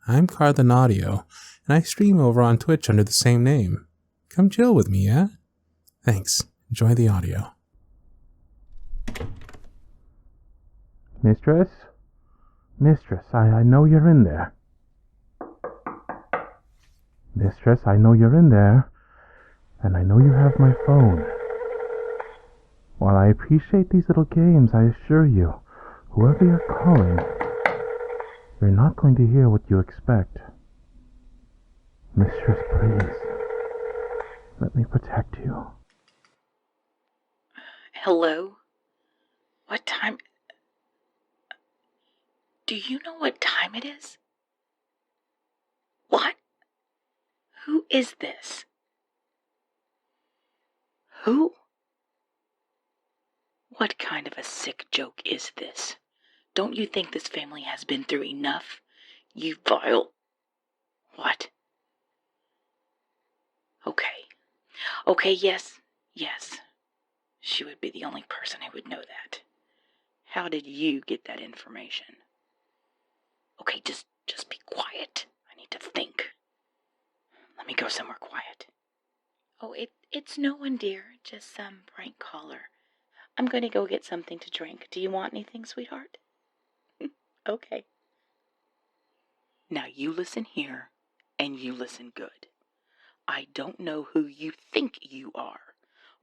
I'm CardlinAudio, and I stream over on Twitch under the same name. Come chill with me, yeah? Thanks. Enjoy the audio. Mistress? Mistress, I know you're in there. Mistress, I know you're in there, and I know you have my phone. While I appreciate these little games, I assure you, whoever you're calling, you're not going to hear what you expect. Mistress, please, let me protect you. Hello? What time? Do you know what time it is? What? Who is this? Who? What kind of a sick joke is this? Don't you think this family has been through enough? You vile... What? Okay, yes. She would be the only person who would know that. How did you get that information? Okay, just be quiet. I need to think. Let me go somewhere quiet. Oh, it's no one, dear. Just some prank caller. I'm going to go get something to drink. Do you want anything, sweetheart? Okay. Now you listen here, and you listen good. I don't know who you think you are,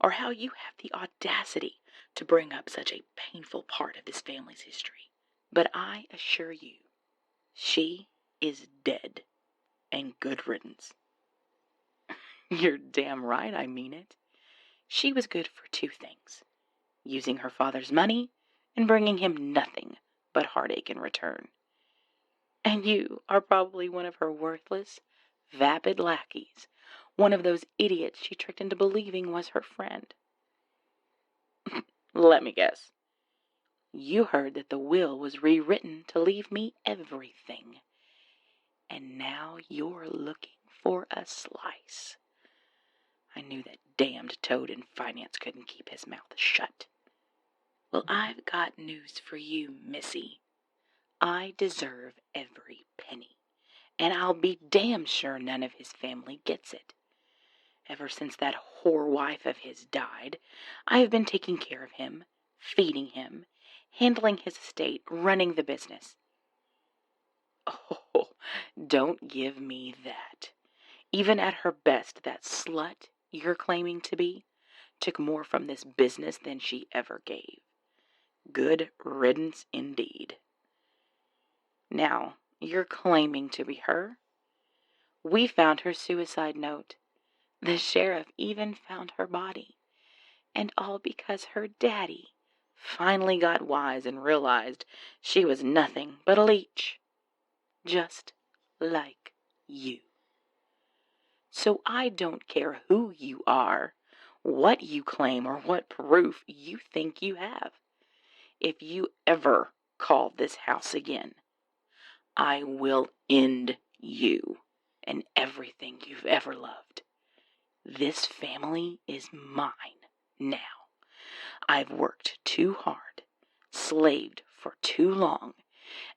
or how you have the audacity to bring up such a painful part of this family's history. But I assure you, she is dead, and good riddance. You're damn right I mean it. She was good for two things: using her father's money and bringing him nothing but heartache in return. And you are probably one of her worthless, vapid lackeys, one of those idiots she tricked into believing was her friend. Let me guess. You heard that the will was rewritten to leave me everything. And now you're looking for a slice. I knew that damned toad in finance couldn't keep his mouth shut. Well, I've got news for you, Missy. I deserve every penny, and I'll be damn sure none of his family gets it. Ever since that whore wife of his died, I have been taking care of him, feeding him, handling his estate, running the business. Oh, don't give me that. Even at her best, that slut you're claiming to be took more from this business than she ever gave. Good riddance indeed. Now, you're claiming to be her? We found her suicide note. The sheriff even found her body. And all because her daddy finally got wise and realized she was nothing but a leech. Just like you. So I don't care who you are, what you claim, or what proof you think you have. If you ever call this house again, I will end you and everything you've ever loved. This family is mine now. I've worked too hard, slaved for too long,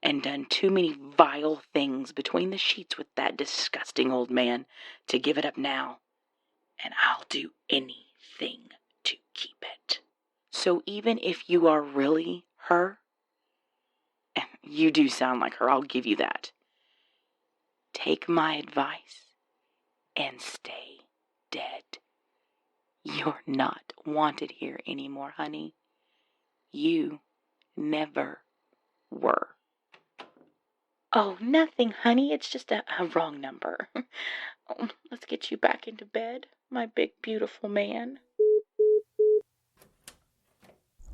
and done too many vile things between the sheets with that disgusting old man to give it up now. And I'll do anything to keep it. So even if you are really her, and you do sound like her, I'll give you that, take my advice and stay dead. You're not wanted here anymore, honey. You never were. Oh, nothing, honey. It's just a wrong number. Oh, let's get you back into bed, my big, beautiful man.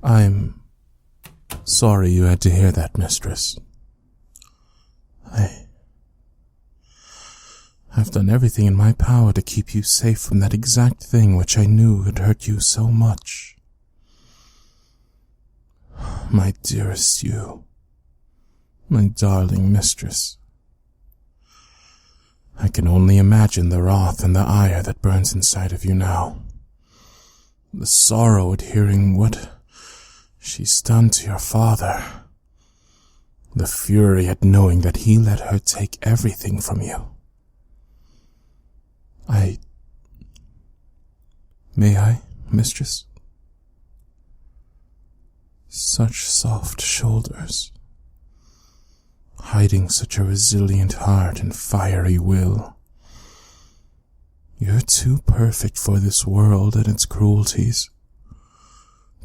I'm sorry you had to hear that, mistress. I've done everything in my power to keep you safe from that exact thing which I knew had hurt you so much. My dearest you, my darling mistress. I can only imagine the wrath and the ire that burns inside of you now. The sorrow at hearing what she's done to your father. The fury at knowing that he let her take everything from you. May I, mistress? Such soft shoulders, hiding such a resilient heart and fiery will. You're too perfect for this world and its cruelties.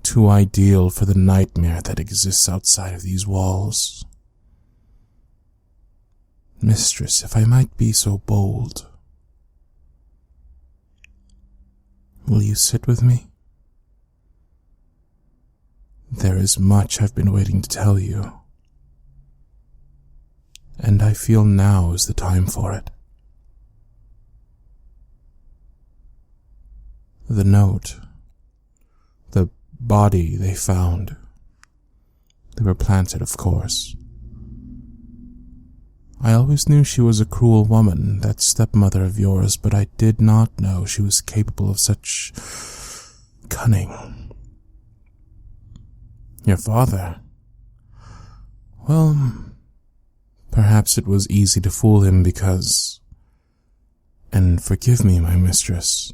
Too ideal for the nightmare that exists outside of these walls. Mistress, if I might be so bold, will you sit with me? There is much I've been waiting to tell you, and I feel now is the time for it. The note, the body they found, they were planted, of course. I always knew she was a cruel woman, that stepmother of yours, but I did not know she was capable of such cunning. Your father? Well, perhaps it was easy to fool him because... And forgive me, my mistress,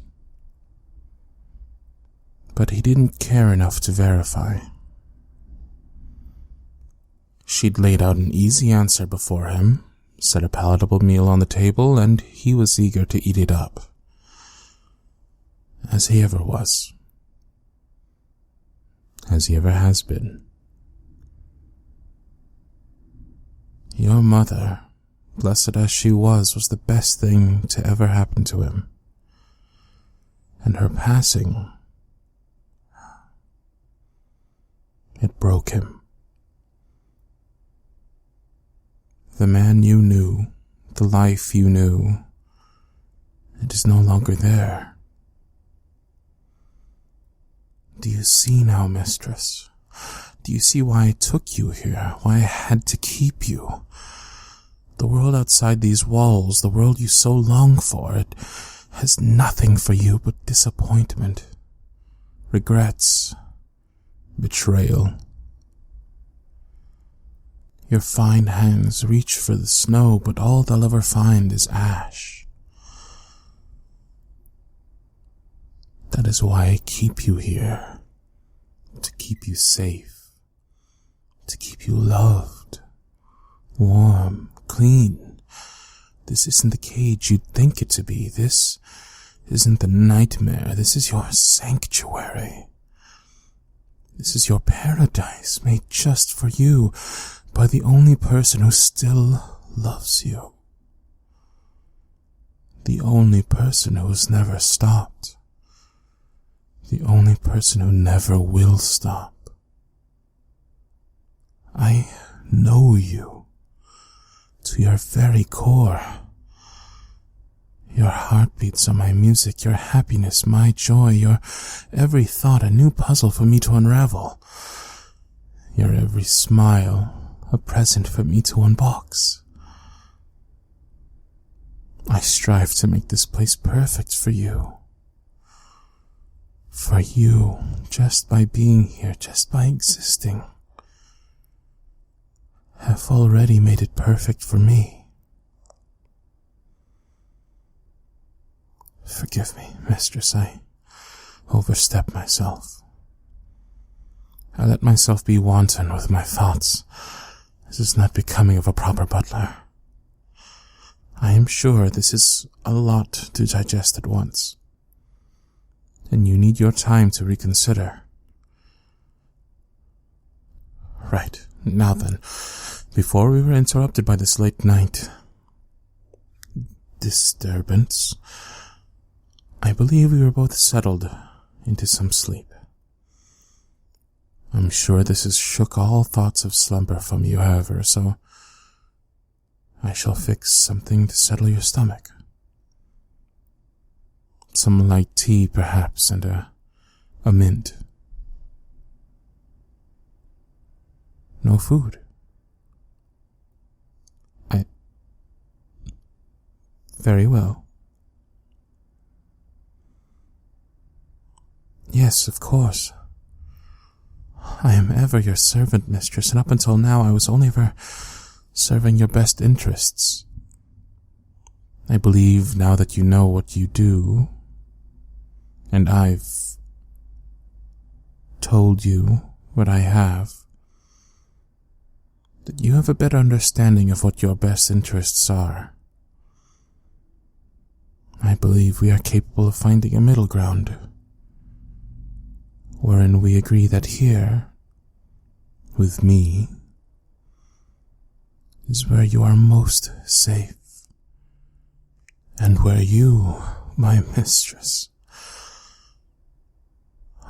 but he didn't care enough to verify. She'd laid out an easy answer before him, set a palatable meal on the table, and he was eager to eat it up. As he ever was. As he ever has been. Your mother, blessed as she was the best thing to ever happen to him. And her passing, it broke him. The man you knew, the life you knew, it is no longer there. Do you see now, mistress? Do you see why I took you here, why I had to keep you? The world outside these walls, the world you so long for, it has nothing for you but disappointment, regrets, betrayal. Your fine hands reach for the snow, but all they'll ever find is ash. That is why I keep you here, to keep you safe, to keep you loved, warm, clean. This isn't the cage you'd think it to be. This isn't the nightmare. This is your sanctuary. This is your paradise made just for you, by the only person who still loves you. The only person who has never stopped. The only person who never will stop. I know you to your very core. Your heartbeats are my music, your happiness my joy, your every thought a new puzzle for me to unravel. Your every smile a present for me to unbox. I strive to make this place perfect for you. For you, just by being here, just by existing, have already made it perfect for me. Forgive me, mistress, I overstepped myself. I let myself be wanton with my thoughts. This is not becoming of a proper butler. I am sure this is a lot to digest at once, and you need your time to reconsider. Right, now then, before we were interrupted by this late night disturbance, I believe we were both settled into some sleep. I'm sure this has shook all thoughts of slumber from you, however, so I shall fix something to settle your stomach. Some light tea, perhaps, and a mint. No food. Very well. Yes, of course. I am ever your servant, mistress, and up until now I was only ever serving your best interests. I believe now that you know what you do, and I've told you what I have, that you have a better understanding of what your best interests are. I believe we are capable of finding a middle ground, wherein we agree that here, with me, is where you are most safe, and where you, my mistress,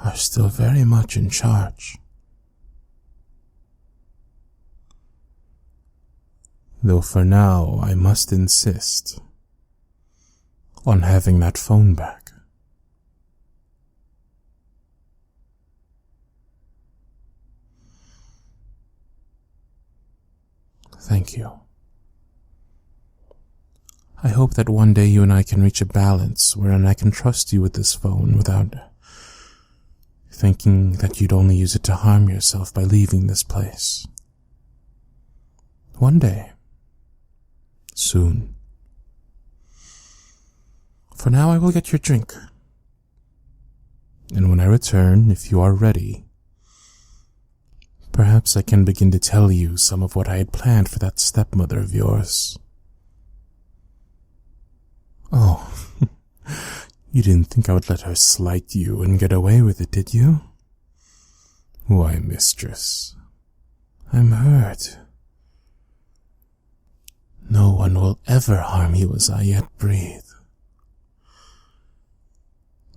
are still very much in charge. Though for now I must insist on having that phone back. Thank you. I hope that one day you and I can reach a balance wherein I can trust you with this phone without thinking that you'd only use it to harm yourself by leaving this place. One day. Soon. For now I will get your drink. And when I return, if you are ready, perhaps I can begin to tell you some of what I had planned for that stepmother of yours. Oh, you didn't think I would let her slight you and get away with it, did you? Why, mistress, I'm hurt. No one will ever harm you as I yet breathe.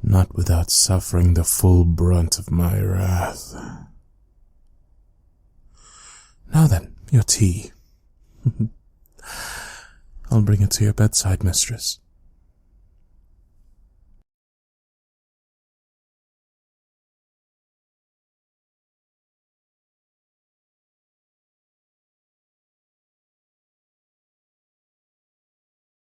Not without suffering the full brunt of my wrath. Now then, your tea. I'll bring it to your bedside, mistress.